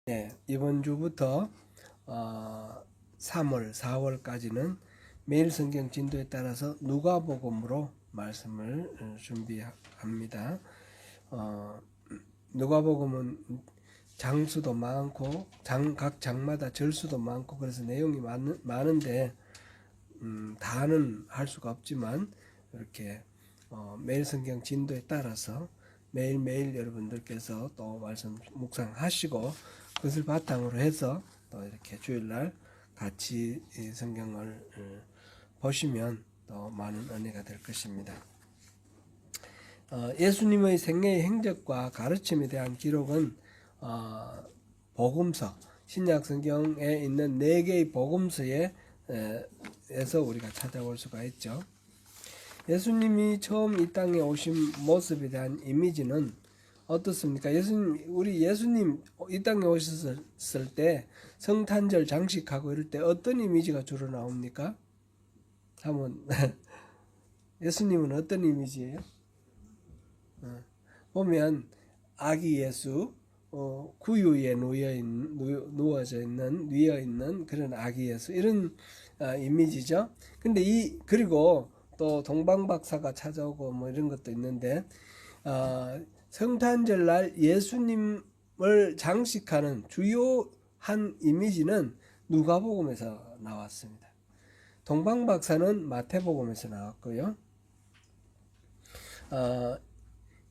네, 이번 주부터 3월, 4월까지는 매일 성경 진도에 따라서 누가복음으로 말씀을 준비합니다. 누가복음은 장수도 많고 각 장마다 절수도 많고 그래서 내용이 많은데 다는 할 수가 없지만 이렇게 매일 성경 진도에 따라서 매일매일 여러분들께서 또 말씀 묵상하시고 그것을 바탕으로 해서 또 이렇게 주일날 같이 성경을 보시면 또 많은 은혜가 될 것입니다. 예수님의 생애의 행적과 가르침에 대한 기록은 복음서, 신약 성경에 있는 4개의 복음서에서 우리가 찾아볼 수가 있죠. 예수님이 처음 이 땅에 오신 모습에 대한 이미지는 어떻습니까? 우리 예수님 이 땅에 오셨을 때 성탄절 장식하고 이럴 때 어떤 이미지가 주로 나옵니까? 한번 예수님은 어떤 이미지예요? 보면 아기 예수, 구유에 누워져 있는 그런 아기 예수 이런 이미지죠. 근데 그리고 또 동방박사가 찾아오고 뭐 이런 것도 있는데 성탄절날 예수님을 장식하는 주요한 이미지는 누가복음에서 나왔습니다. 동방박사는 마태복음에서 나왔고요.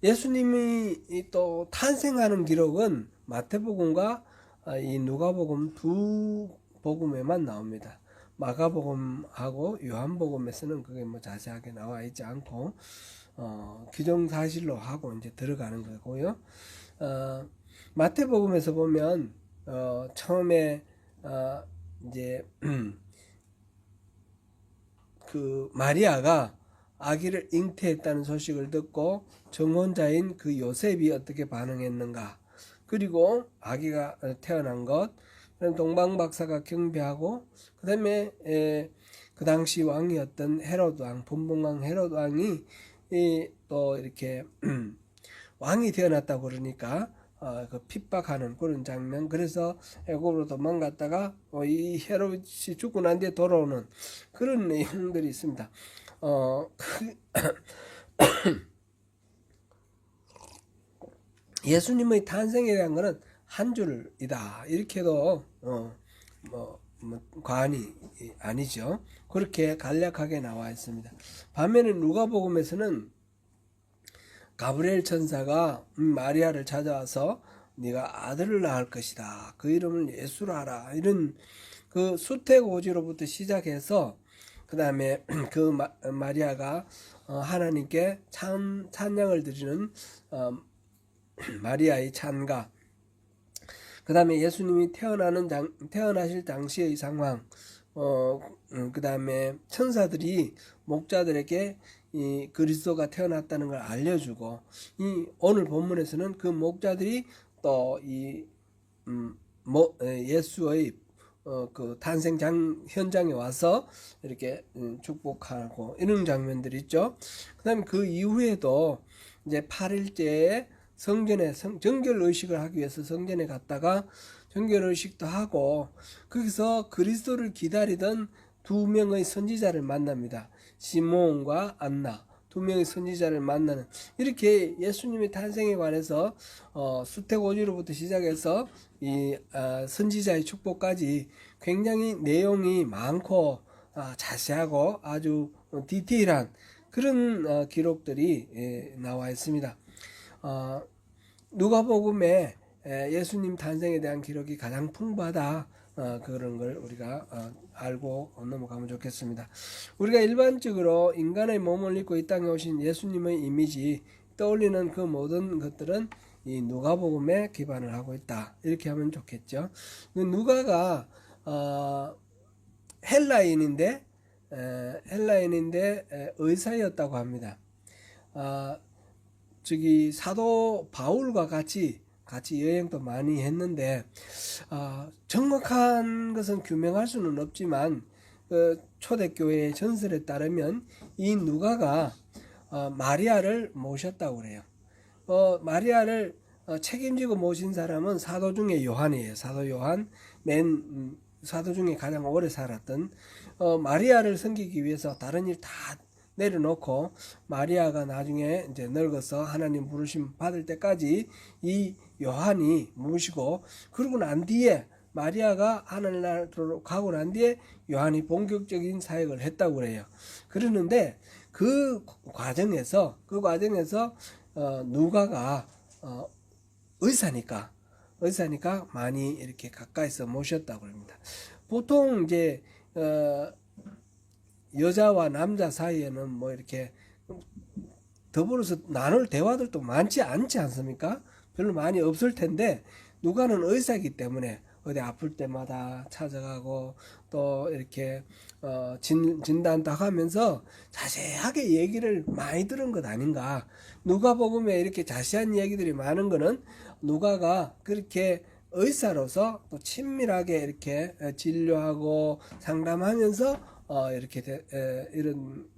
예수님이 또 탄생하는 기록은 마태복음과 이 누가복음 두 복음에만 나옵니다. 마가복음하고 요한복음에서는 그게 뭐 자세하게 나와 있지 않고 기정사실로 하고 이제 들어가는 거고요. 마태복음에서 보면 처음에 이제 그 마리아가 아기를 잉태했다는 소식을 듣고 정혼자인 그 요셉이 어떻게 반응했는가, 그리고 아기가 태어난 것, 동방박사가 경배하고, 그 다음에 그 당시 왕이었던 헤롯 왕, 분봉왕 헤롯 왕이 또 이렇게 왕이 태어났다고 그러니까 그 핍박하는 그런 장면. 그래서 애굽으로 도망갔다가 이 헤롯이 죽고 난 뒤에 돌아오는 그런 내용들이 있습니다. 예수님의 탄생에 대한 것은 한 줄이다 이렇게도 과언이 아니죠. 그렇게 간략하게 나와 있습니다. 반면에 누가복음에서는 가브리엘 천사가 마리아를 찾아와서 네가 아들을 낳을 것이다, 그 이름을 예수라 하라, 이런 그 수태고지로부터 시작해서 그 다음에 그 마리아가 하나님께 찬양을 드리는 마리아의 찬가, 그 다음에 예수님이 태어나실 당시의 상황, 그 다음에 천사들이 목자들에게 이 그리스도가 태어났다는 걸 알려주고, 이 오늘 본문에서는 그 목자들이 또 이 예수의 그 탄생 현장에 와서 이렇게 축복하고 이런 장면들이 있죠. 그 다음에 그 이후에도 이제 8일째에 성전에 정결 의식을 하기 위해서 성전에 갔다가 정결 의식도 하고, 거기서 그리스도를 기다리던 2명의 선지자를 만납니다. 시몬과 안나, 2명의 선지자를 만나는, 이렇게 예수님의 탄생에 관해서 수태고지로부터 시작해서 이 선지자의 축복까지 굉장히 내용이 많고 자세하고 아주 디테일한 그런 기록들이 나와 있습니다. 누가복음에 예수님 탄생에 대한 기록이 가장 풍부하다, 그런 걸 우리가 알고 넘어가면 좋겠습니다. 우리가 일반적으로 인간의 몸을 입고 이 땅에 오신 예수님의 이미지 떠올리는 그 모든 것들은 이 누가복음에 기반을 하고 있다, 이렇게 하면 좋겠죠. 누가가 헬라인인데 의사였다고 합니다. 사도 바울과 같이 여행도 많이 했는데 정확한 것은 규명할 수는 없지만 초대교회의 전설에 따르면 이 누가가 마리아를 모셨다고 그래요. 마리아를 책임지고 모신 사람은 사도 중에 요한이에요. 사도 요한, 사도 중에 가장 오래 살았던 마리아를 섬기기 위해서 다른 일 다 내려놓고 마리아가 나중에 이제 늙어서 하나님 부르심 받을 때까지 이 요한이 모시고, 그러고 난 뒤에 마리아가 하늘나라로 가고 난 뒤에 요한이 본격적인 사역을 했다고 그래요. 그러는데 그 과정에서 누가가 의사니까 많이 이렇게 가까이서 모셨다고 합니다. 보통 이제 여자와 남자 사이에는 뭐 이렇게 더불어서 나눌 대화들도 많지 않지 않습니까? 별로 많이 없을 텐데 누가는 의사이기 때문에 어디 아플 때마다 찾아가고 또 이렇게 진단도 하면서 자세하게 얘기를 많이 들은 것 아닌가. 누가복음에 이렇게 자세한 얘기들이 많은 거는 누가가 그렇게 의사로서 또 친밀하게 이렇게 진료하고 상담하면서 이렇게 이런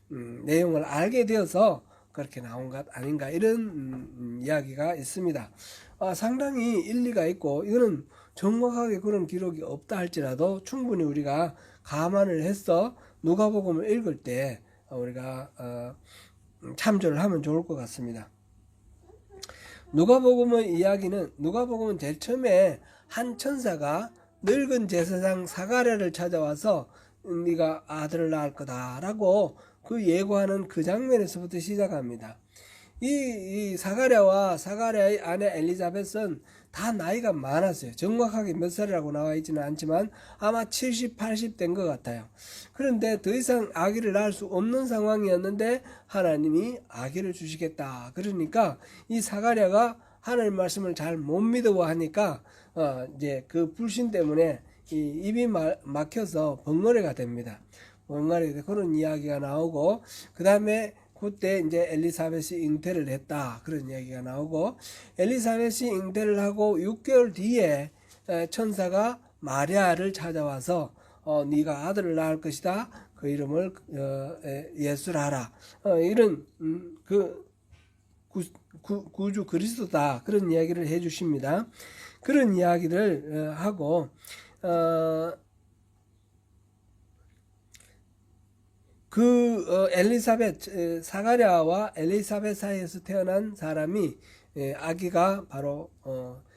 내용을 알게 되어서 그렇게 나온 것 아닌가, 이런 이야기가 있습니다. 상당히 일리가 있고, 이거는 정확하게 그런 기록이 없다 할지라도 충분히 우리가 감안을 해서 누가복음을 읽을 때 우리가 참조를 하면 좋을 것 같습니다. 누가복음은 제일 처음에 한 천사가 늙은 제사장 사가랴를 찾아와서 네가 아들을 낳을 거다라고 그 예고하는 그 장면에서부터 시작합니다. 이 사가랴의 아내 엘리자벳은 다 나이가 많았어요. 정확하게 몇 살이라고 나와 있지는 않지만 아마 70, 80 된 것 같아요. 그런데 더 이상 아기를 낳을 수 없는 상황이었는데 하나님이 아기를 주시겠다. 그러니까 이 사가랴가 하나님 말씀을 잘 못 믿어하니까 이제 그 불신 때문에 입이 막혀서 벙어리가 됩니다. 그런 이야기가 나오고, 그 다음에 그때 이제 엘리사벳이 잉태를 했다, 그런 이야기가 나오고, 엘리사벳이 잉태를 하고 6개월 뒤에 천사가 마리아를 찾아와서 네가 아들을 낳을 것이다, 그 이름을 예수라, 이런 구주 그리스도다, 그런 이야기를 해주십니다. 그런 이야기를 하고 사가랴와 엘리사벳 사이에서 태어난 사람이 아기가 바로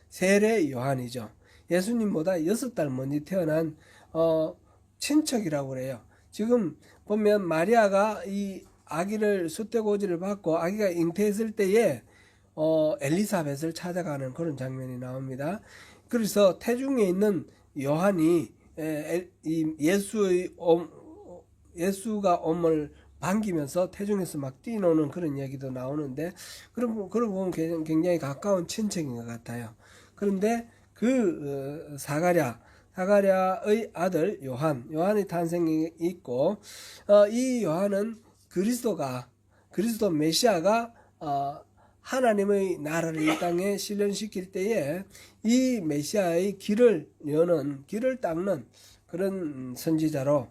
세례 요한이죠. 예수님보다 6달 먼저 태어난 친척이라고 그래요. 지금 보면 마리아가 이 아기를 숫대고지를 받고 아기가 잉태했을 때에 엘리사벳을 찾아가는 그런 장면이 나옵니다. 그래서 태중에 있는 요한이 예수가 엄을 반기면서 태중에서 막 뛰노는 그런 이야기도 나오는데, 그러고 보면 굉장히 가까운 친척인 것 같아요. 그런데 그 사가랴의 아들 요한의 탄생이 있고, 이 요한은 그리스도 메시아가 하나님의 나라를 이 땅에 실현시킬 때에 이 메시아의 길을 닦는 그런 선지자로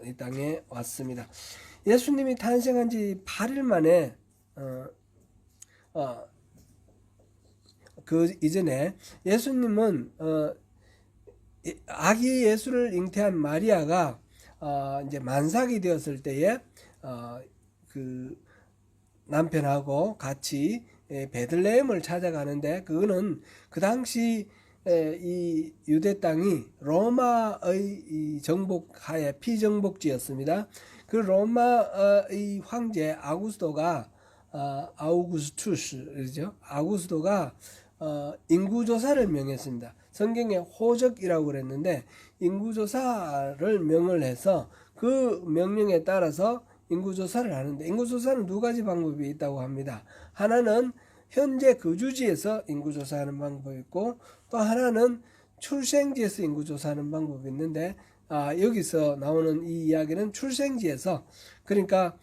이 땅에 왔습니다. 예수님이 탄생한 지 8일 만에 그 이전에 예수님은 아기 예수를 잉태한 마리아가 이제 만삭이 되었을 때에 그 남편하고 같이 베들레헴을 찾아가는데, 그거는 그 당시 이 유대 땅이 로마의 정복하에 피정복지였습니다. 그 로마의 황제 아우구스투스가 인구조사를 명했습니다. 성경에 호적이라고 그랬는데 인구조사를 명을 해서 그 명령에 따라서 인구조사를 하는데, 인구조사는 두 가지 방법이 있다고 합니다. 하나는 현재 거주지에서 인구조사하는 방법이 있고, 또 하나는 출생지에서 인구조사하는 방법이 있는데, 여기서 나오는 이 이야기는 출생지에서, 그러니까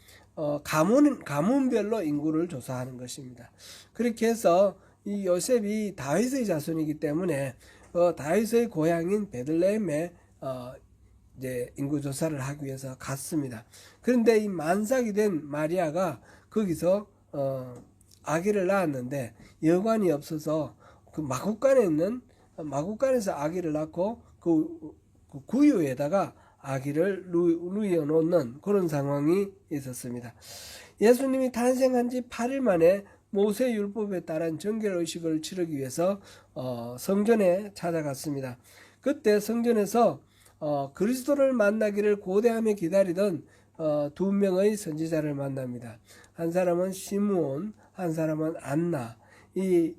가문별로 인구를 조사하는 것입니다. 그렇게 해서 이 요셉이 다윗의 자손이기 때문에 다윗의 고향인 베들레헴에 이제 인구조사를 하기 위해서 갔습니다. 그런데 이 만삭이 된 마리아가 거기서 아기를 낳았는데 여관이 없어서 그 마국간에서 아기를 낳고 그 구유에다가 아기를 누워 놓는 그런 상황이 있었습니다. 예수님이 탄생한 지 8일 만에 모세 율법에 따른 정결의식을 치르기 위해서 성전에 찾아갔습니다. 그때 성전에서 그리스도를 만나기를 고대하며 기다리던 두 명의 선지자를 만납니다. 한 사람은 시므온, 한 사람은 안나. 이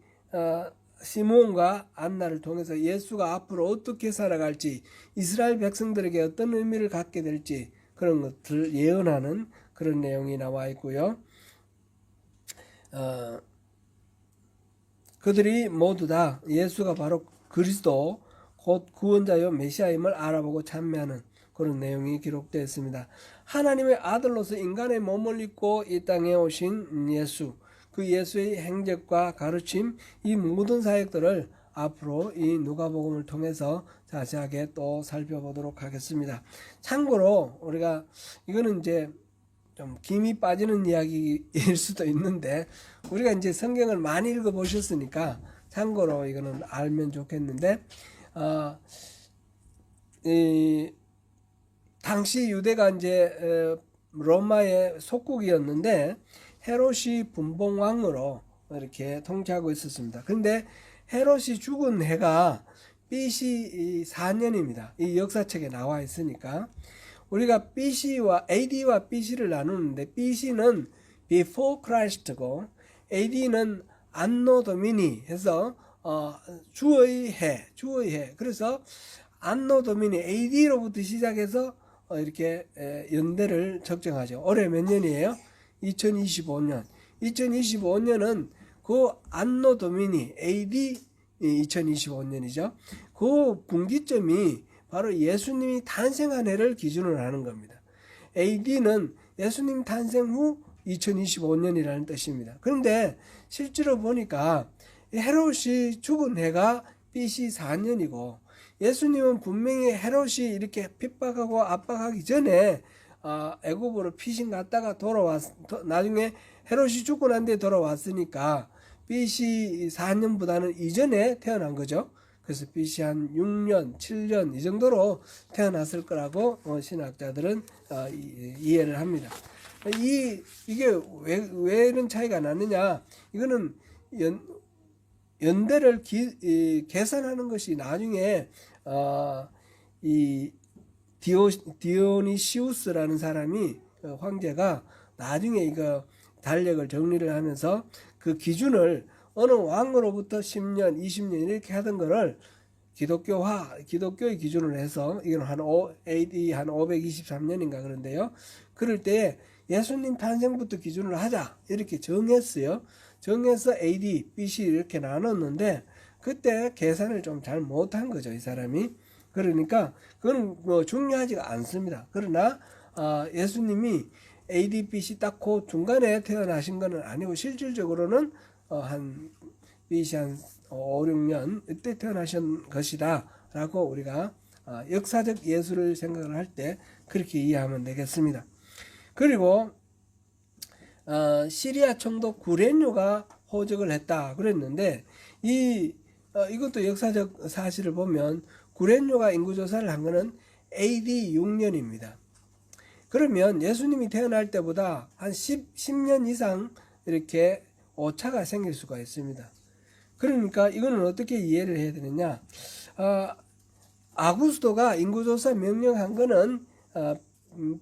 시므온과 안나를 통해서 예수가 앞으로 어떻게 살아갈지, 이스라엘 백성들에게 어떤 의미를 갖게 될지 그런 것들을 예언하는 그런 내용이 나와 있고요. 그들이 모두 다 예수가 바로 그리스도 곧 구원자요 메시아임을 알아보고 찬미하는 그런 내용이 기록되어 있습니다. 하나님의 아들로서 인간의 몸을 입고 이 땅에 오신 예수, 그 예수의 행적과 가르침, 이 모든 사역들을 앞으로 이 누가복음을 통해서 자세하게 또 살펴보도록 하겠습니다. 참고로 우리가 이거는 이제 좀 김이 빠지는 이야기일 수도 있는데, 우리가 이제 성경을 많이 읽어 보셨으니까 참고로 이거는 알면 좋겠는데, 당시 유대가 이제 로마의 속국이었는데 헤롯이 분봉왕으로 이렇게 통치하고 있었습니다. 그런데 헤롯이 죽은 해가 BC 4년입니다. 이 역사책에 나와 있으니까 우리가 BC와 AD와 BC를 나누는데, BC는 Before Christ고 AD는 안노 도미니 해서 주의 해. 그래서 안노 도미니 AD로부터 시작해서 이렇게 연대를 적정하죠. 올해 몇 년이에요? 2025년. 2025년은 그 안노 도미니 AD 2025년이죠. 그 분기점이 바로 예수님이 탄생한 해를 기준으로 하는 겁니다. AD는 예수님 탄생 후 2025년이라는 뜻입니다. 그런데 실제로 보니까 헤롯이 죽은 해가 BC 4년이고 예수님은 분명히 헤롯이 이렇게 핍박하고 압박하기 전에 애굽으로 피신 갔다가 나중에 헤롯이 죽고 난 뒤에 돌아왔으니까 BC 4년보다는 이전에 태어난 거죠. 그래서 BC 한 6년, 7년 이 정도로 태어났을 거라고 신학자들은 이해를 합니다. 이게 왜 이런 차이가 나느냐? 이거는 연대를 계산하는 것이 나중에 이 디오니시우스라는 사람이 황제가 나중에 이거 달력을 정리를 하면서 그 기준을 어느 왕으로부터 10년, 20년 이렇게 하던 거를 기독교의 기준으로 해서 이건 AD 한 523년인가 그런데요. 그럴 때 예수님 탄생부터 기준으로 하자 이렇게 정했어요. 정해서 AD, BC 이렇게 나눴는데 그때 계산을 좀 잘 못한 거죠, 이 사람이. 그러니까 그건 뭐 중요하지가 않습니다. 그러나 예수님이 AD, BC 딱 그 중간에 태어나신 것은 아니고 실질적으로는 한 BC 한 5, 6년 이때 태어나신 것이다 라고 우리가 역사적 예수를 생각을 할 때 그렇게 이해하면 되겠습니다. 그리고 시리아 총독 구레뇨가 호적을 했다 그랬는데 이것도 역사적 사실을 보면 구레뇨가 인구조사를 한 거는 AD 6년입니다. 그러면 예수님이 태어날 때보다 한 10년 이상 이렇게 오차가 생길 수가 있습니다. 그러니까 이거는 어떻게 이해를 해야 되느냐? 아구스도가 인구조사 명령한 거는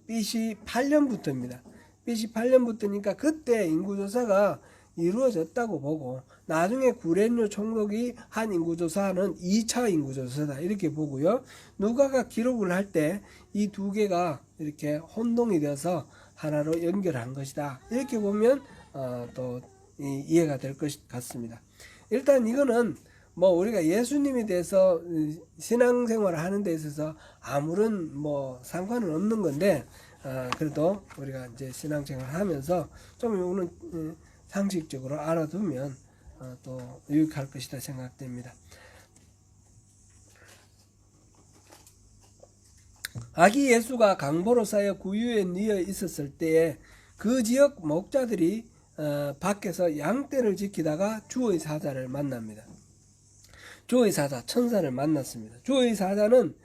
BC 8년부터입니다. BC 8년부터니까 그때 인구조사가 이루어졌다고 보고 나중에 구레뇨 총독이 한 인구조사는 2차 인구조사다 이렇게 보고요. 누가가 기록을 할 때 이 두 개가 이렇게 혼동이 되어서 하나로 연결한 것이다 이렇게 보면 또 이해가 될 것 같습니다. 일단 이거는 뭐 우리가 예수님에 대해서 신앙생활을 하는 데 있어서 아무런 뭐 상관은 없는 건데 그래도 우리가 이제 신앙생활을 하면서 좀 이거는 상식적으로 알아두면 또 유익할 것이다 생각됩니다. 아기 예수가 강보로 쌓여 구유에 뉘어 있었을 때에 그 지역 목자들이 밖에서 양떼를 지키다가 주의 사자를 만납니다. 주의 사자, 천사를 만났습니다. 주의 사자는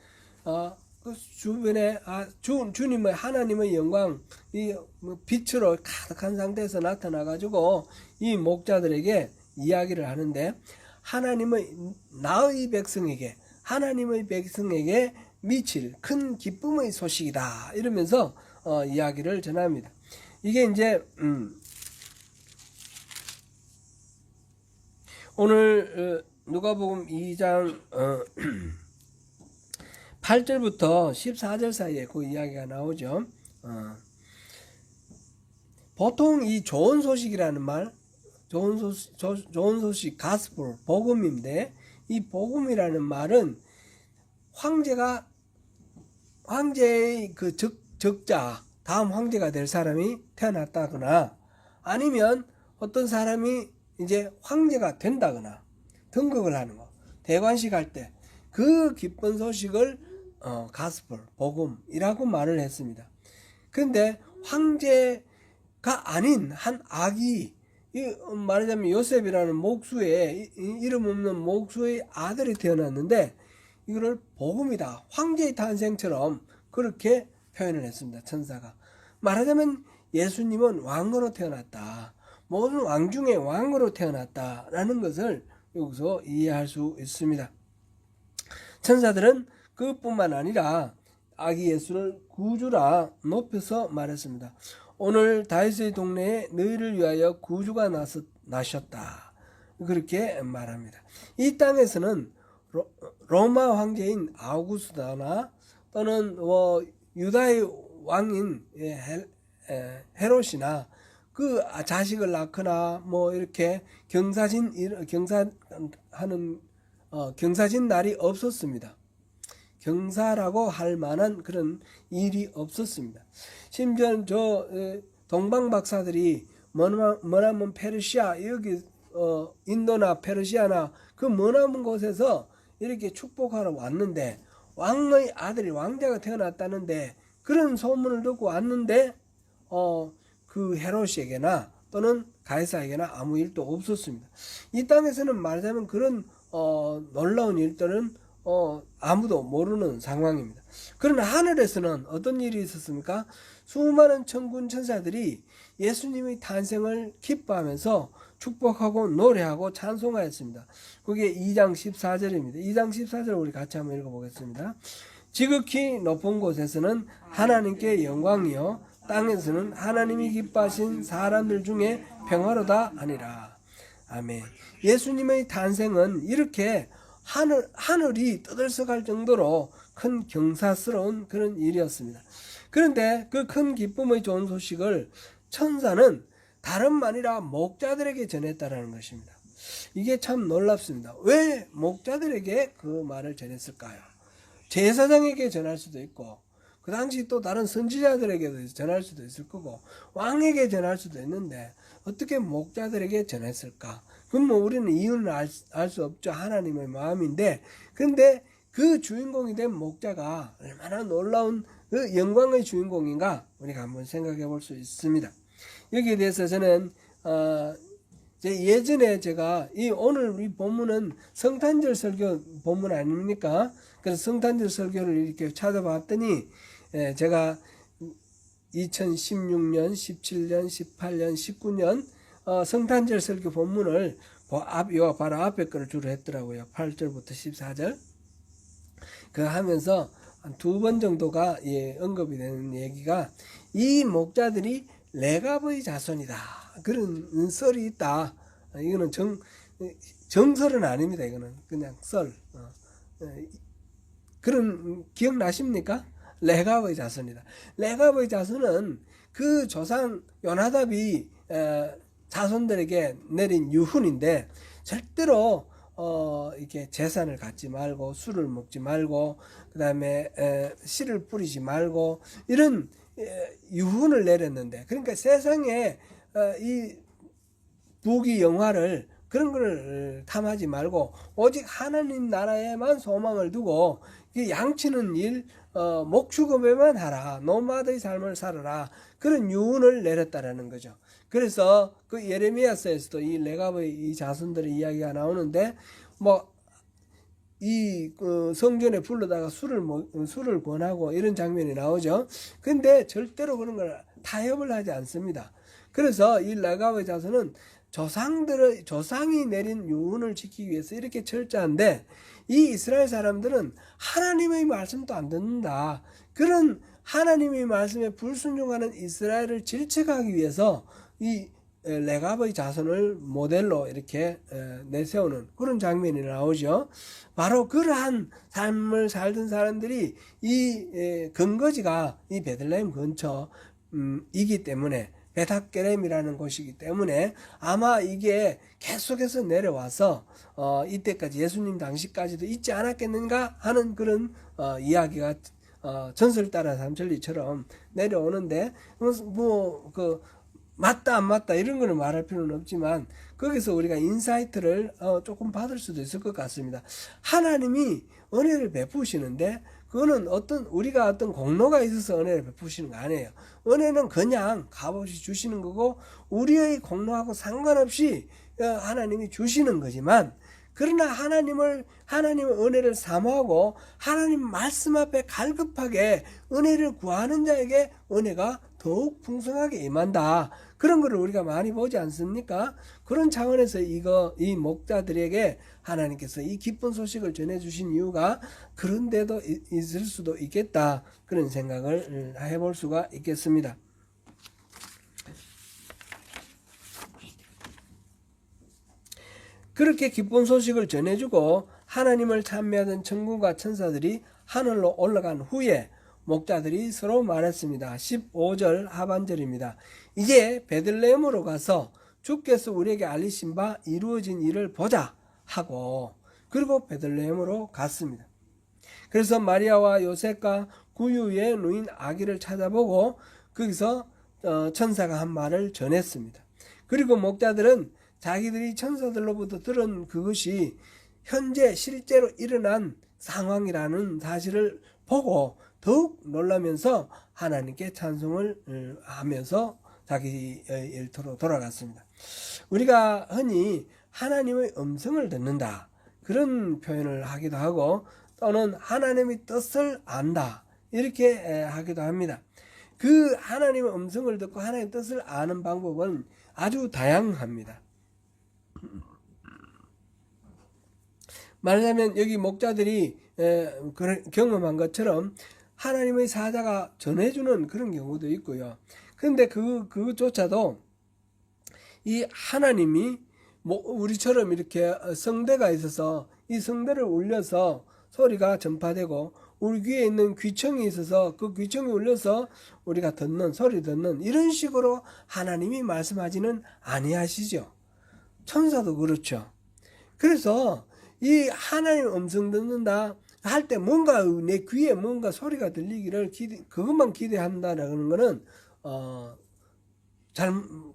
그 주변에 주님의 하나님의 영광, 이 빛으로 가득한 상태에서 나타나가지고 이 목자들에게 이야기를 하는데, 나의 백성에게, 하나님의 백성에게 미칠 큰 기쁨의 소식이다 이러면서 이야기를 전합니다. 이게 이제 오늘 누가복음 2장 8절부터 14절 사이에 그 이야기가 나오죠. 보통 이 좋은 소식이라는 말, 좋은 소식, 가스펠, 복음인데, 이 복음이라는 말은 황제의 그 적자, 다음 황제가 될 사람이 태어났다거나, 아니면 어떤 사람이 이제 황제가 된다거나, 등극을 하는 거, 대관식 할 때 그 기쁜 소식을 가스펠, 복음이라고 말을 했습니다. 그런데 황제가 아닌 한 아기, 말하자면 요셉이라는 목수의, 이름 없는 목수의 아들이 태어났는데, 이거를 복음이다, 황제의 탄생처럼 그렇게 표현을 했습니다. 천사가. 말하자면 예수님은 왕으로 태어났다, 모든 왕 중에 왕으로 태어났다라는 것을 여기서 이해할 수 있습니다. 천사들은 그뿐만 아니라 아기 예수를 구주라 높여서 말했습니다. 오늘 다윗의 동네에 너희를 위하여 구주가 나셨다, 그렇게 말합니다. 이 땅에서는 로마 황제인 아우구스다나 또는 유다의 왕인 헤롯이나 그 자식을 낳거나 이렇게 경사진 날이 없었습니다. 경사라고 할 만한 그런 일이 없었습니다. 심지어 동방 박사들이 머나먼 페르시아, 여기 인도나 페르시아나 그 머나먼 곳에서 이렇게 축복하러 왔는데, 왕의 아들이 왕자가 태어났다는데, 그런 소문을 듣고 왔는데 그 헤롯에게나 또는 가이사에게나 아무 일도 없었습니다. 이 땅에서는 말하자면 그런 놀라운 일들은 아무도 모르는 상황입니다. 그러나 하늘에서는 어떤 일이 있었습니까? 수많은 천군 천사들이 예수님의 탄생을 기뻐하면서 축복하고 노래하고 찬송하였습니다. 그게 2장 14절입니다. 2장 14절 우리 같이 한번 읽어보겠습니다. 지극히 높은 곳에서는 하나님께 영광이요, 땅에서는 하나님이 기뻐하신 사람들 중에 평화로다 하니라. 아멘. 예수님의 탄생은 이렇게 하늘이 떠들썩할 정도로 큰 경사스러운 그런 일이었습니다. 그런데 그 큰 기쁨의 좋은 소식을 천사는 다름 아니라 목자들에게 전했다라는 것입니다. 이게 참 놀랍습니다. 왜 목자들에게 그 말을 전했을까요? 제사장에게 전할 수도 있고, 그 당시 또 다른 선지자들에게도 전할 수도 있을 거고, 왕에게 전할 수도 있는데 어떻게 목자들에게 전했을까? 그럼 우리는 이유는 알 수 없죠. 하나님의 마음인데, 근데 그 주인공이 된 목자가 얼마나 놀라운 그 영광의 주인공인가 우리가 한번 생각해 볼 수 있습니다. 여기에 대해서 저는 예전에 제가 오늘 이 본문은 성탄절 설교 본문 아닙니까? 그래서 성탄절 설교를 이렇게 찾아봤더니 제가 2016년, 17년, 18년, 19년 성탄절 설교 본문을 바로 앞에 거를 주로 했더라고요. 8절부터 14절. 그 하면서 한 2번 정도가 언급이 되는 얘기가, 이 목자들이 레갑의 자손이다, 그런 썰이 있다. 이거는 정설은 아닙니다. 이거는 그냥 썰. 그런 기억나십니까? 레갑의 자손이다. 레갑의 자손은 그 조상 요나답이 자손들에게 내린 유훈인데, 절대로 이렇게 재산을 갖지 말고, 술을 먹지 말고, 그 다음에 씨를 뿌리지 말고, 이런 유훈을 내렸는데, 그러니까 세상에 이 부귀 영화를, 그런 걸 탐하지 말고 오직 하나님 나라에만 소망을 두고 양치는 일, 목축업에만 하라, 노마드의 삶을 살아라, 그런 유언을 내렸다라는 거죠. 그래서 그 예레미야서에서도 이 레갑의 이 자손들의 이야기가 나오는데 이 성전에 불러다가 술을 권하고 이런 장면이 나오죠. 근데 절대로 그런 걸 타협을 하지 않습니다. 그래서 이 레갑의 자손은 조상이 내린 유언을 지키기 위해서 이렇게 철저한데, 이 이스라엘 사람들은 하나님의 말씀도 안 듣는다. 그런 하나님의 말씀에 불순종하는 이스라엘을 질책하기 위해서 이 레갑의 자손을 모델로 이렇게 내세우는 그런 장면이 나오죠. 바로 그러한 삶을 살던 사람들이 이 근거지가 이 베들레헴 근처이기 때문에, 베닥게렘이라는 곳이기 때문에 아마 이게 계속해서 내려와서 이때까지 예수님 당시까지도 있지 않았겠는가 하는 그런 이야기가 전설 따라 삼천리처럼 내려오는데, 맞다 안 맞다 이런 거는 말할 필요는 없지만 거기서 우리가 인사이트를 조금 받을 수도 있을 것 같습니다. 하나님이 은혜를 베푸시는데 그거는 우리가 어떤 공로가 있어서 은혜를 베푸시는 거 아니에요. 은혜는 그냥 값없이 주시는 거고 우리의 공로하고 상관없이 하나님이 주시는 거지만, 그러나 하나님의 은혜를 사모하고 하나님 말씀 앞에 갈급하게 은혜를 구하는 자에게 은혜가 더욱 풍성하게 임한다. 그런 거를 우리가 많이 보지 않습니까? 그런 차원에서 이 목자들에게 하나님께서 이 기쁜 소식을 전해주신 이유가 그런 데도 있을 수도 있겠다. 그런 생각을 해볼 수가 있겠습니다. 그렇게 기쁜 소식을 전해주고 하나님을 찬미하던 천군과 천사들이 하늘로 올라간 후에 목자들이 서로 말했습니다. 15절 하반절입니다. 이제 베들레헴으로 가서 주께서 우리에게 알리신 바 이루어진 일을 보자 하고, 그리고 베들레헴으로 갔습니다. 그래서 마리아와 요셉과 구유에 누인 아기를 찾아보고 거기서 천사가 한 말을 전했습니다. 그리고 목자들은 자기들이 천사들로부터 들은 그것이 현재 실제로 일어난 상황이라는 사실을 보고 더욱 놀라면서 하나님께 찬송을 하면서 자기 일터로 돌아갔습니다. 우리가 흔히 하나님의 음성을 듣는다 그런 표현을 하기도 하고, 또는 하나님의 뜻을 안다 이렇게 하기도 합니다. 그 하나님의 음성을 듣고 하나님의 뜻을 아는 방법은 아주 다양합니다. 말하자면 여기 목자들이 경험한 것처럼 하나님의 사자가 전해주는 그런 경우도 있고요. 그런데 그조차도 이 하나님이 우리처럼 이렇게 성대가 있어서 이 성대를 울려서 소리가 전파되고 우리 귀에 있는 귀청이 있어서 그 귀청이 울려서 우리가 소리 듣는 이런 식으로 하나님이 말씀하지는 아니하시죠. 천사도 그렇죠. 그래서 이 하나님 음성 듣는다 할 때 뭔가 내 귀에 뭔가 소리가 들리기를 그것만 기대한다라는 것은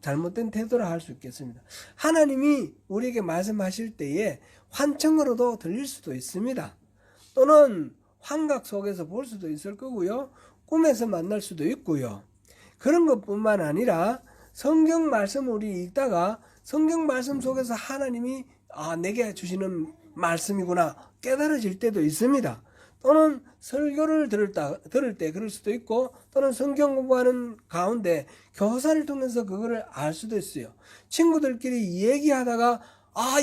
잘못된 태도라 할 수 있겠습니다. 하나님이 우리에게 말씀하실 때에 환청으로도 들릴 수도 있습니다. 또는 환각 속에서 볼 수도 있을 거고요. 꿈에서 만날 수도 있고요. 그런 것뿐만 아니라 성경 말씀을 우리 읽다가 성경 말씀 속에서 하나님이 내게 주시는 말씀이구나 깨달아질 때도 있습니다. 또는 설교를 들을 때 그럴 수도 있고, 또는 성경 공부하는 가운데 교사를 통해서 그거를 알 수도 있어요. 친구들끼리 얘기하다가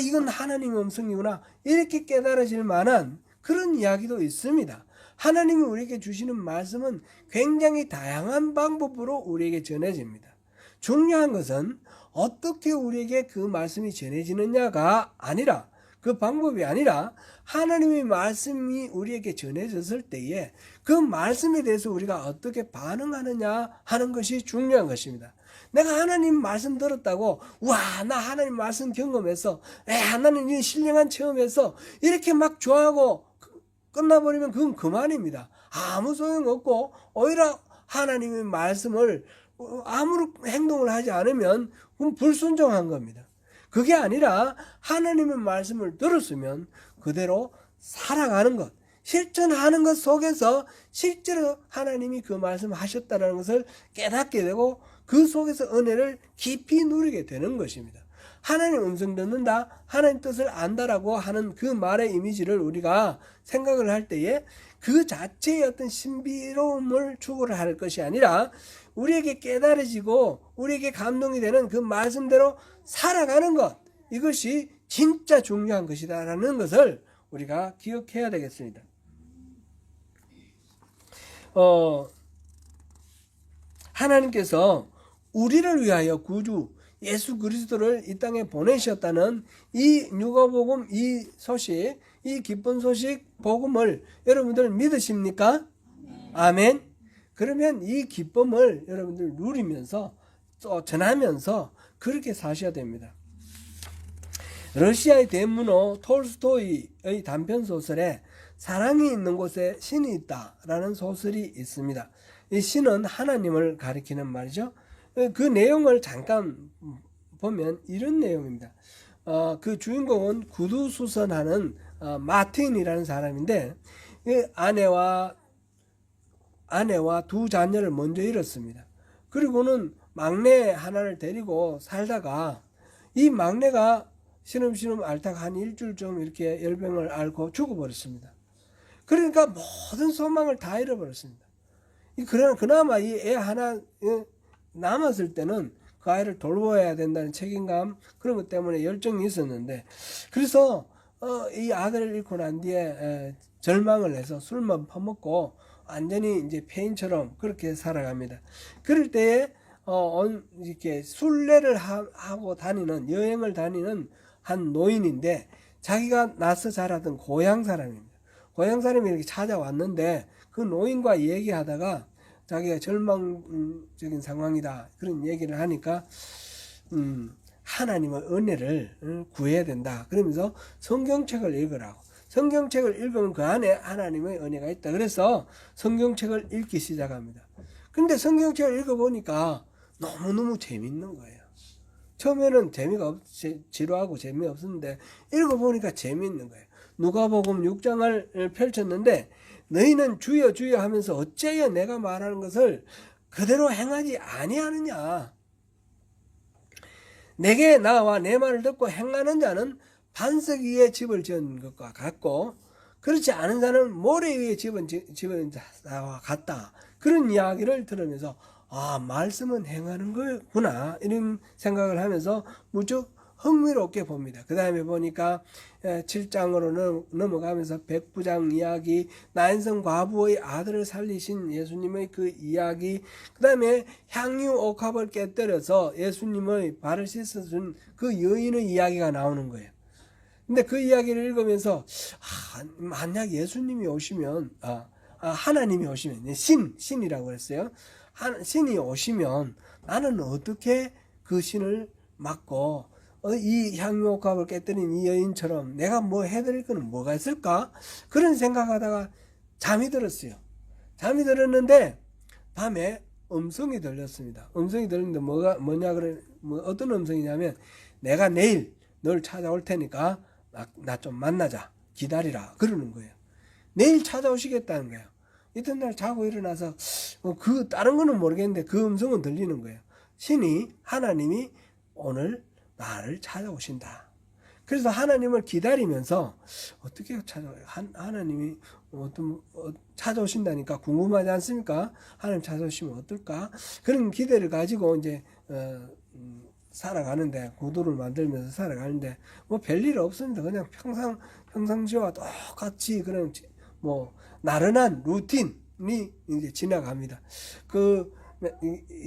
이건 하나님의 음성이구나 이렇게 깨달아질 만한 그런 이야기도 있습니다. 하나님이 우리에게 주시는 말씀은 굉장히 다양한 방법으로 우리에게 전해집니다. 중요한 것은 어떻게 우리에게 그 말씀이 전해지느냐가 아니라, 그 방법이 아니라 하나님의 말씀이 우리에게 전해졌을 때에 그 말씀에 대해서 우리가 어떻게 반응하느냐 하는 것이 중요한 것입니다. 내가 하나님 말씀 들었다고 나 하나님 말씀 경험해서 하나님 신령한 체험해서 이렇게 막 좋아하고 끝나버리면 그건 그만입니다. 아무 소용없고 오히려 하나님의 말씀을 아무런 행동을 하지 않으면 그건 불순종한 겁니다. 그게 아니라 하나님의 말씀을 들었으면 그대로 살아가는 것, 실천하는 것 속에서 실제로 하나님이 그 말씀을 하셨다는 것을 깨닫게 되고 그 속에서 은혜를 깊이 누리게 되는 것입니다. 하나님 음성 듣는다, 하나님 뜻을 안다라고 하는 그 말의 이미지를 우리가 생각을 할 때에 그 자체의 어떤 신비로움을 추구를 할 것이 아니라 우리에게 깨달아지고 우리에게 감동이 되는 그 말씀대로 살아가는 것, 이것이 진짜 중요한 것이다라는 것을 우리가 기억해야 되겠습니다. 하나님께서 우리를 위하여 구주 예수 그리스도를 이 땅에 보내셨다는 이 누가복음 이 소식, 이 기쁜 소식 복음을 여러분들 믿으십니까? 아멘. 그러면 이 기쁨을 여러분들 누리면서 또 전하면서 그렇게 사셔야 됩니다. 러시아의 대문호 톨스토이의 단편 소설에 사랑이 있는 곳에 신이 있다라는 소설이 있습니다. 이 신은 하나님을 가리키는 말이죠. 그 내용을 잠깐 보면 이런 내용입니다. 그 주인공은 구두수선하는 마틴이라는 사람인데 아내와 두 자녀를 먼저 잃었습니다. 그리고는 막내 하나를 데리고 살다가 이 막내가 시름시름 앓다가 한 일주일쯤 이렇게 열병을 앓고 죽어버렸습니다. 그러니까 모든 소망을 다 잃어버렸습니다. 그나마 이 애 하나 남았을 때는 그 아이를 돌보아야 된다는 책임감, 그런 것 때문에 열정이 있었는데, 그래서 이 아들을 잃고 난 뒤에 절망을 해서 술만 퍼먹고 완전히 이제 폐인처럼 그렇게 살아갑니다. 그럴 때에 이렇게 순례를 하고 다니는, 여행을 다니는 한 노인인데, 자기가 나서 자라던 고향 사람입니다. 고향 사람이 이렇게 찾아왔는데 그 노인과 얘기하다가 자기가 절망적인 상황이다 그런 얘기를 하니까 하나님의 은혜를 구해야 된다 그러면서 성경책을 읽으라고, 성경책을 읽으면 그 안에 하나님의 은혜가 있다 그래서 성경책을 읽기 시작합니다. 근데 성경책을 읽어보니까 너무너무 재밌는 거예요. 처음에는 지루하고 재미없었는데 읽어보니까 재미있는 거예요. 누가복음 6장을 펼쳤는데 너희는 주여 주여 하면서 어째여 내가 말하는 것을 그대로 행하지 아니하느냐. 내게 나와 내 말을 듣고 행하는 자는 반석 위에 집을 지은 것과 같고 그렇지 않은 자는 모래 위에 집은 자와 같다. 그런 이야기를 들으면서 말씀은 행하는 거구나 이런 생각을 하면서 무척 흥미롭게 봅니다. 그 다음에 보니까 7장으로 넘어가면서 백부장 이야기, 나인성 과부의 아들을 살리신 예수님의 그 이야기, 그 다음에 향유 옥합을 깨뜨려서 예수님의 발을 씻어준 그 여인의 이야기가 나오는 거예요. 근데 그 이야기를 읽으면서 만약 예수님이 오시면 하나님이 오시면 신이라고 했어요. 신이 오시면 나는 어떻게 그 신을 막고 이 향유옥합을 깨뜨린 이 여인처럼 내가 뭐 해드릴 거는 뭐가 있을까? 그런 생각하다가 잠이 들었어요. 잠이 들었는데 밤에 음성이 들렸습니다. 음성이 들렸는데 어떤 음성이냐면 내가 내일 널 찾아올 테니까 나 좀 만나자. 기다리라. 그러는 거예요. 내일 찾아오시겠다는 거예요. 이튿날 자고 일어나서 다른 거는 모르겠는데 그 음성은 들리는 거예요. 하나님이 오늘 나를 찾아오신다. 그래서 하나님을 기다리면서 어떻게 하나님이 찾아오신다니까 궁금하지 않습니까? 하나님 찾아오시면 어떨까? 그런 기대를 가지고 이제 살아가는데, 구두를 만들면서 살아가는데 뭐 별일 없습니다. 그냥 평상시와 똑같이 그런 나른한 루틴이 이제 지나갑니다.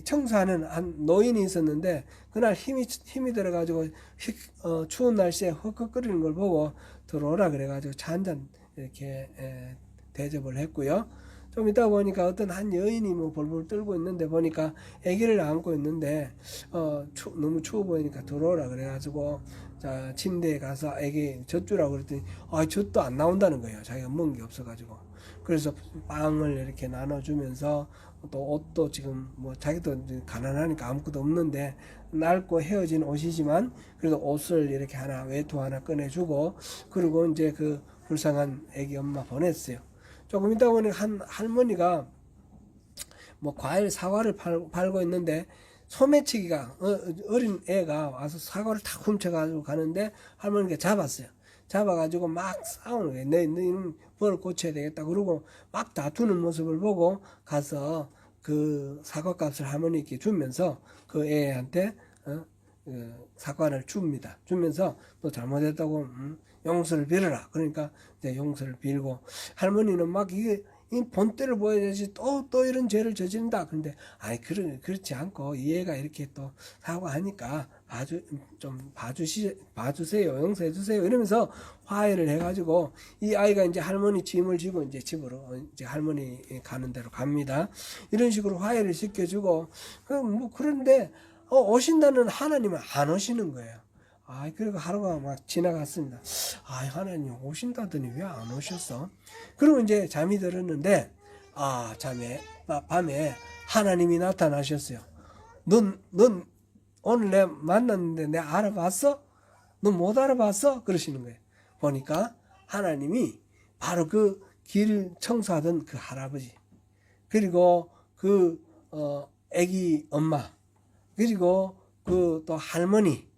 청소하는 한 노인이 있었는데 그날 힘이 들어가지고 추운 날씨에 헉헉거리는 걸 보고 들어오라 그래가지고 차 한잔 이렇게 대접을 했고요. 좀 이따 보니까 어떤 한 여인이 볼볼 떨고 있는데 보니까 아기를 안고 있는데 너무 추워 보이니까 들어오라 그래가지고 침대에 가서 아기 젖주라고 그랬더니 젖도 안 나온다는 거예요. 자기가 먹은 게 없어가지고. 그래서 빵을 이렇게 나눠주면서 또 옷도 지금 자기도 가난하니까 아무것도 없는데 낡고 헤어진 옷이지만 그래도 옷을 이렇게 외투 하나 꺼내주고 그리고 이제 그 불쌍한 애기 엄마 보냈어요. 조금 있다 보니 한 할머니가 과일 사과를 팔고 있는데 소매치기가 어린 애가 와서 사과를 탁 훔쳐가지고 가는데 할머니가 잡았어요. 잡아가지고 막 싸우는 거예요. 너희는 벌을 고쳐야 되겠다. 그러고 막 다투는 모습을 보고 가서 그 사과값을 할머니께 주면서 그 애한테 사과를 줍니다. 주면서 너 잘못했다고 용서를 빌어라. 그러니까 이제 용서를 빌고 할머니는 막 이게 이 본때를 보여야지 또 이런 죄를 저지른다. 그런데 아니 그렇지 않고 이 애가 이렇게 또 사과하니까 좀 봐주세요, 용서해 주세요 이러면서 화해를 해가지고 이 아이가 이제 할머니 짐을 지고 이제 집으로 이제 할머니 가는 대로 갑니다. 이런 식으로 화해를 시켜주고 그런데 오신다는 하나님은 안 오시는 거예요. 그리고 하루가 막 지나갔습니다. 하나님 오신다더니 왜 안 오셨어? 그리고 이제 잠이 들었는데, 밤에 하나님이 나타나셨어요. 넌 오늘 내 만났는데 내가 알아봤어? 넌 못 알아봤어? 그러시는 거예요. 보니까 하나님이 바로 그 길 청소하던 그 할아버지, 그리고 그, 애기 엄마, 그리고 그 또 할머니,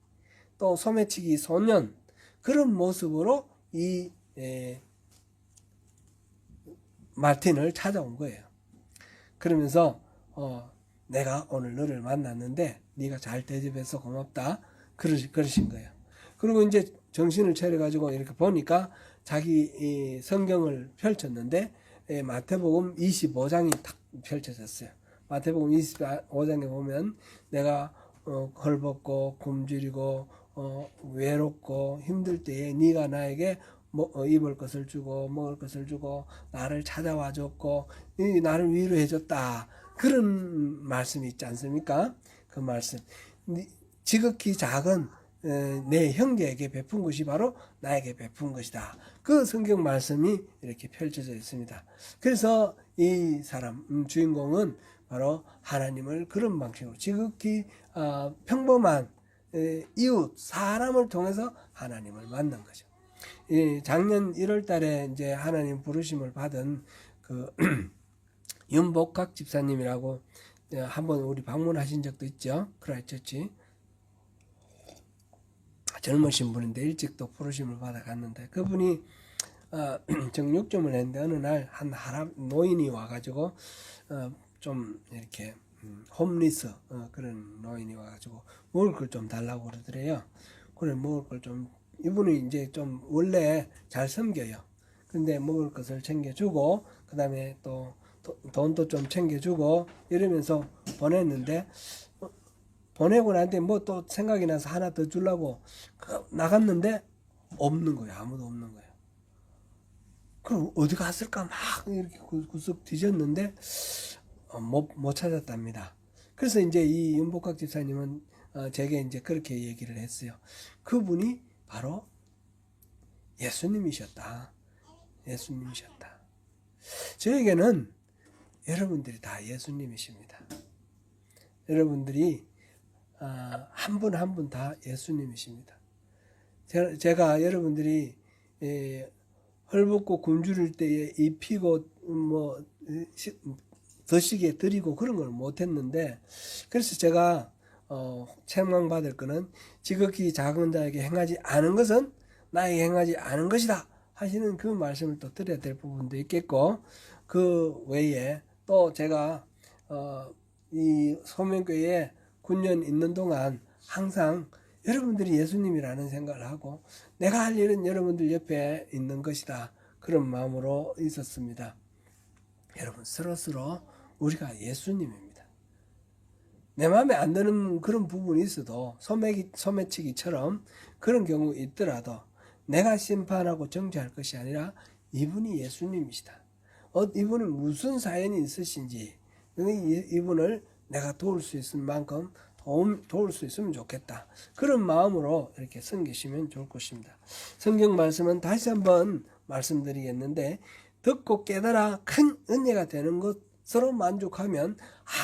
또 소매치기 소년, 그런 모습으로 이 마틴을 찾아온 거예요. 그러면서 내가 오늘 너를 만났는데 네가 잘 대접해서 고맙다 그러신 거예요. 그리고 이제 정신을 차려가지고 이렇게 보니까 자기 성경을 펼쳤는데 마태복음 25장이 딱 펼쳐졌어요. 마태복음 25장에 보면 내가 헐벗고 굶주리고 외롭고 힘들 때에 네가 나에게 입을 것을 주고 먹을 것을 주고 나를 찾아와 줬고 나를 위로해 줬다. 그런 말씀이 있지 않습니까? 그 말씀. 지극히 작은 내 형제에게 베푼 것이 바로 나에게 베푼 것이다. 그 성경 말씀이 이렇게 펼쳐져 있습니다. 그래서 이 사람 주인공은 바로 하나님을 그런 방식으로 지극히 평범한 이웃 사람을 통해서 하나님을 만난 거죠. 작년 1월 달에 이제 하나님 부르심을 받은 그 윤복학 집사님이라고 한번 우리 방문하신 적도 있죠. 크라이처치. 젊으신 분인데 일찍 또 부르심을 받아 갔는데 그분이 정육점을 했는데 어느 날 한 노인이 와가지고 좀 이렇게 홈리스 그런 노인이 와가지고 먹을 걸 좀 달라고 그러더래요. 그래 먹을 걸 좀 이분이 이제 좀 원래 잘 섬겨요. 근데 먹을 것을 챙겨주고 그 다음에 또 돈도 좀 챙겨주고 이러면서 보냈는데 보내고 난 뒤에 뭐 또 생각이 나서 하나 더 주려고 나갔는데 없는 거예요. 아무도 없는 거예요. 그럼 어디 갔을까 막 이렇게 구석 뒤졌는데 못 찾았답니다. 그래서 이제 이 윤복학 집사님은 제게 이제 그렇게 얘기를 했어요. 그분이 바로 예수님이셨다. 예수님이셨다. 저에게는 여러분들이 다 예수님이십니다. 여러분들이 한 분 한 분 다 예수님이십니다. 제가 여러분들이 헐벗고 굶주릴 때에 입히고 뭐 드시게 드리고 그런 걸 못했는데 그래서 제가 책망받을 거는 지극히 작은 자에게 행하지 않은 것은 나에게 행하지 않은 것이다 하시는 그 말씀을 또 드려야 될 부분도 있겠고 그 외에 또 제가 이 소명교회에 9년 있는 동안 항상 여러분들이 예수님이라는 생각을 하고 내가 할 일은 여러분들 옆에 있는 것이다 그런 마음으로 있었습니다. 여러분 서로 우리가 예수님입니다. 내 마음에 안 드는 그런 부분이 있어도 소매치기처럼 그런 경우 있더라도 내가 심판하고 정죄할 것이 아니라 이분이 예수님이시다. 이분은 무슨 사연이 있으신지 이분을 내가 도울 수 있을 만큼 도울 수 있으면 좋겠다. 그런 마음으로 이렇게 섬기시면 좋을 것입니다. 성경 말씀은 다시 한번 말씀드리겠는데 듣고 깨달아 큰 은혜가 되는 것으로 만족하면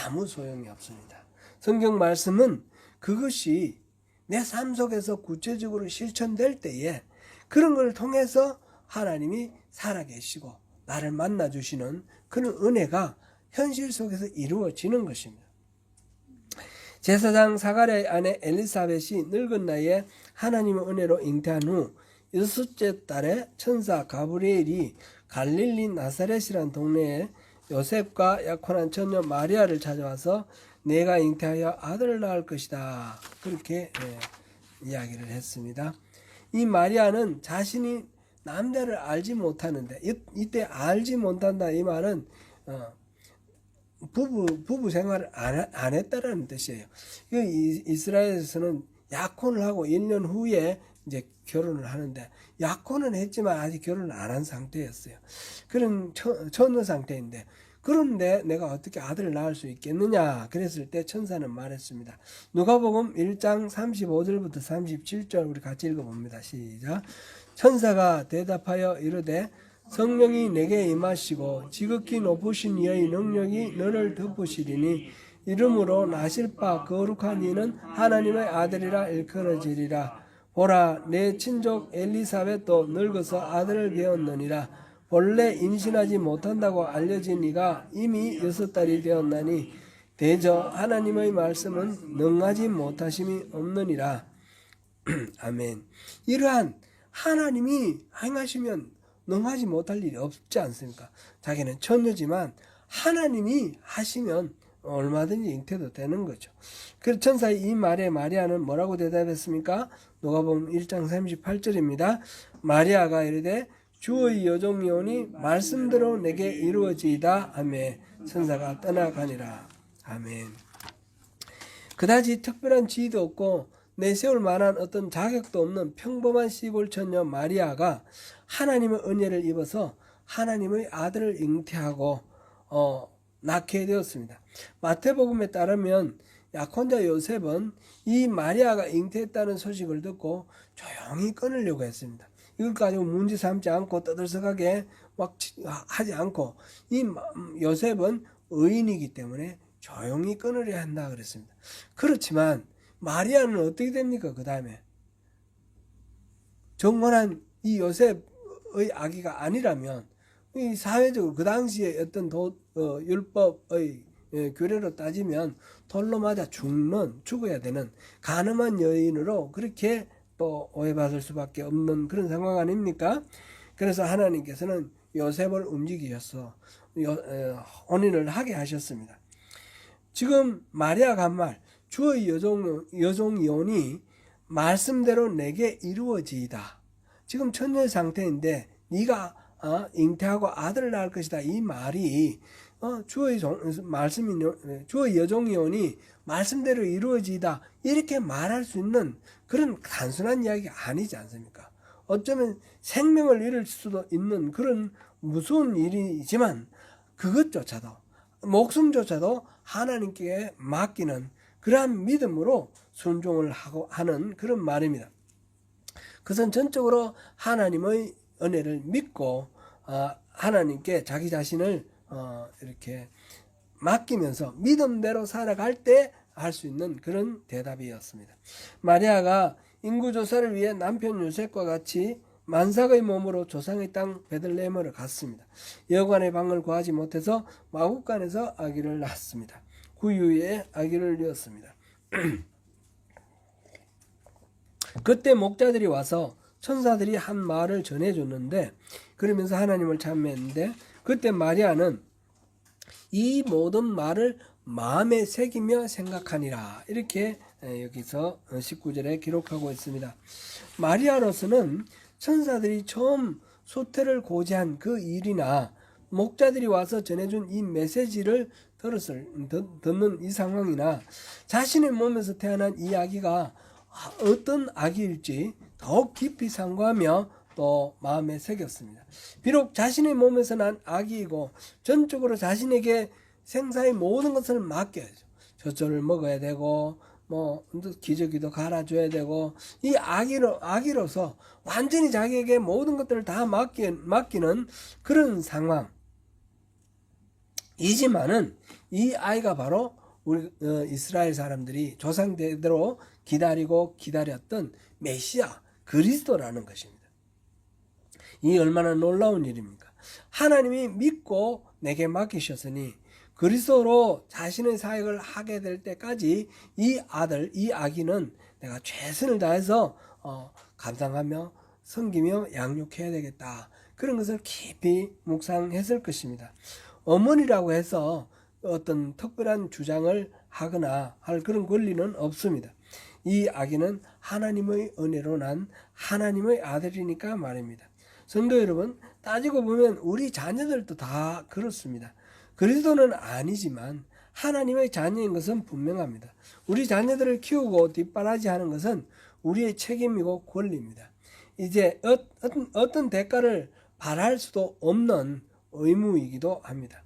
아무 소용이 없습니다. 성경 말씀은 그것이 내 삶 속에서 구체적으로 실천될 때에 그런 걸 통해서 하나님이 살아계시고 나를 만나주시는 그런 은혜가 현실 속에서 이루어지는 것입니다. 제사장 사가랴의 아내 엘리사벳이 늙은 나이에 하나님의 은혜로 잉태한 후 여섯째 달에 천사 가브리엘이 갈릴리 나사렛이란 동네에 요셉과 약혼한 처녀 마리아를 찾아와서 내가 잉태하여 아들을 낳을 것이다. 그렇게 이야기를 했습니다. 이 마리아는 자신이 남자를 알지 못하는데, 이때 알지 못한다 이 말은 부부 생활을 안 했다라는 뜻이에요. 이스라엘에서는 약혼을 하고 1년 후에 이제 결혼을 하는데, 약혼은 했지만 아직 결혼을 안 한 상태였어요. 그런 처녀 상태인데, 그런데 내가 어떻게 아들을 낳을 수 있겠느냐 그랬을 때 천사는 말했습니다. 누가복음 1장 35절부터 37절 우리 같이 읽어봅니다. 시작. 천사가 대답하여 이르되 성령이 내게 임하시고 지극히 높으신 이의 능력이 너를 덮으시리니 이름으로 나실 바 거룩한 이는 하나님의 아들이라 일컬어지리라. 보라, 내 친족 엘리사벳도 늙어서 아들을 배웠느니라. 본래 임신하지 못한다고 알려진 이가 이미 6달이 되었나니 대저 하나님의 말씀은 능하지 못하심이 없느니라. 아멘. 이러한 하나님이 행하시면 능하지 못할 일이 없지 않습니까? 자기는 처녀지만 하나님이 하시면 얼마든지 잉태도 되는 거죠. 그래서 천사의 이 말에 마리아는 뭐라고 대답했습니까? 누가복음 1장 38절입니다. 마리아가 이르되 주의 여종이오니 말씀대로 내게 이루어지이다 하매 천사가 떠나가니라. 아멘. 그다지 특별한 지위도 없고 내세울 만한 어떤 자격도 없는 평범한 시골 처녀 마리아가 하나님의 은혜를 입어서 하나님의 아들을 잉태하고 낳게 되었습니다. 마태복음에 따르면 약혼자 요셉은 이 마리아가 잉태했다는 소식을 듣고 조용히 끊으려고 했습니다. 이걸 가지고 문제 삼지 않고 떠들썩하게 막 하지 않고, 이 요셉은 의인이기 때문에 조용히 끊으려 한다 그랬습니다. 그렇지만 마리아는 어떻게 됩니까? 그 다음에 정건한 이 요셉의 아기가 아니라면 이 사회적으로 그 당시에 어떤 율법의 규례로 따지면 돌로 맞아 죽어야 되는 간음한 여인으로 그렇게 또 오해받을 수밖에 없는 그런 상황 아닙니까? 그래서 하나님께서는 요셉을 움직이셔서 혼인을 하게 하셨습니다. 지금 마리아가 한 말, 주의 여종이오니 말씀대로 내게 이루어지이다. 지금 천녀의 상태인데 네가 잉태하고 아들을 낳을 것이다. 이 말이 주의 여종이오니 말씀대로 이루어지이다. 이렇게 말할 수 있는 그런 단순한 이야기가 아니지 않습니까? 어쩌면 생명을 잃을 수도 있는 그런 무서운 일이지만 그것조차도, 목숨조차도 하나님께 맡기는 그러한 믿음으로 순종을 하는 그런 말입니다. 그것은 전적으로 하나님의 은혜를 믿고 하나님께 자기 자신을 이렇게 맡기면서 믿음대로 살아갈 때 할 수 있는 그런 대답이었습니다. 마리아가 인구조사를 위해 남편 요셉과 같이 만삭의 몸으로 조상의 땅 베들레헴으로 갔습니다. 여관의 방을 구하지 못해서 마국간에서 아기를 낳았습니다. 9유에 아기를 낳았습니다. 그때 목자들이 와서 천사들이 한 말을 전해줬는데, 그러면서 하나님을 찬미했는데, 그때 마리아는 이 모든 말을 마음에 새기며 생각하니라. 이렇게 여기서 19절에 기록하고 있습니다. 마리아로서는 천사들이 처음 소태를 고지한 그 일이나 목자들이 와서 전해준 이 메시지를 듣는 이 상황이나 자신의 몸에서 태어난 이 아기가 어떤 아기일지 더욱 깊이 상고하며 또 마음에 새겼습니다. 비록 자신의 몸에서 난 아기이고 전적으로 자신에게 생사의 모든 것을 맡겨야죠. 젖소를 먹어야 되고 기저귀도 갈아줘야 되고, 이 아기로서 완전히 자기에게 모든 것들을 다 맡기는 그런 상황이지만은 이 아이가 바로 우리 이스라엘 사람들이 조상대대로 기다리고 기다렸던 메시아 그리스도라는 것입니다. 이 얼마나 놀라운 일입니까? 하나님이 믿고 내게 맡기셨으니 그리스도로 자신의 사역을 하게 될 때까지 이 아들, 이 아기는 내가 최선을 다해서 감당하며 섬기며 양육해야 되겠다. 그런 것을 깊이 묵상했을 것입니다. 어머니라고 해서 어떤 특별한 주장을 하거나 할 그런 권리는 없습니다. 이 아기는 하나님의 은혜로 난 하나님의 아들이니까 말입니다. 성도 여러분, 따지고 보면 우리 자녀들도 다 그렇습니다. 그리스도는 아니지만 하나님의 자녀인 것은 분명합니다. 우리 자녀들을 키우고 뒷바라지하는 것은 우리의 책임이고 권리입니다. 이제 어떤 대가를 바랄 수도 없는 의무이기도 합니다.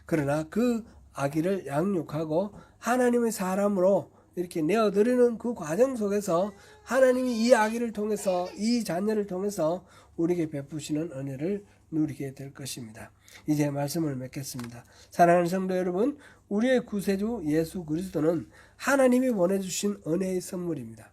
그러나 그 아기를 양육하고 하나님의 사람으로 이렇게 내어드리는 그 과정 속에서 하나님이 이 아기를 통해서, 이 자녀를 통해서 우리에게 베푸시는 은혜를 누리게 될 것입니다. 이제 말씀을 맺겠습니다. 사랑하는 성도 여러분, 우리의 구세주 예수 그리스도는 하나님이 보내주신 은혜의 선물입니다.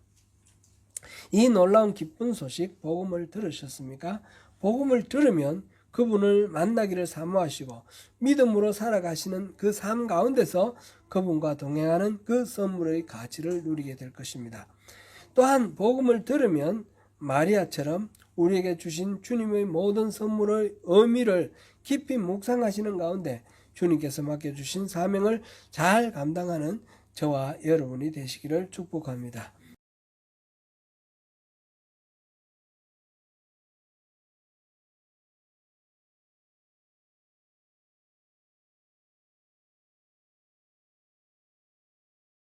이 놀라운 기쁜 소식, 복음을 들으셨습니까? 복음을 들으면 그분을 만나기를 사모하시고 믿음으로 살아가시는 그 삶 가운데서 그분과 동행하는 그 선물의 가치를 누리게 될 것입니다. 또한 복음을 들으면 마리아처럼 우리에게 주신 주님의 모든 선물의 의미를 깊이 묵상하시는 가운데 주님께서 맡겨주신 사명을 잘 감당하는 저와 여러분이 되시기를 축복합니다.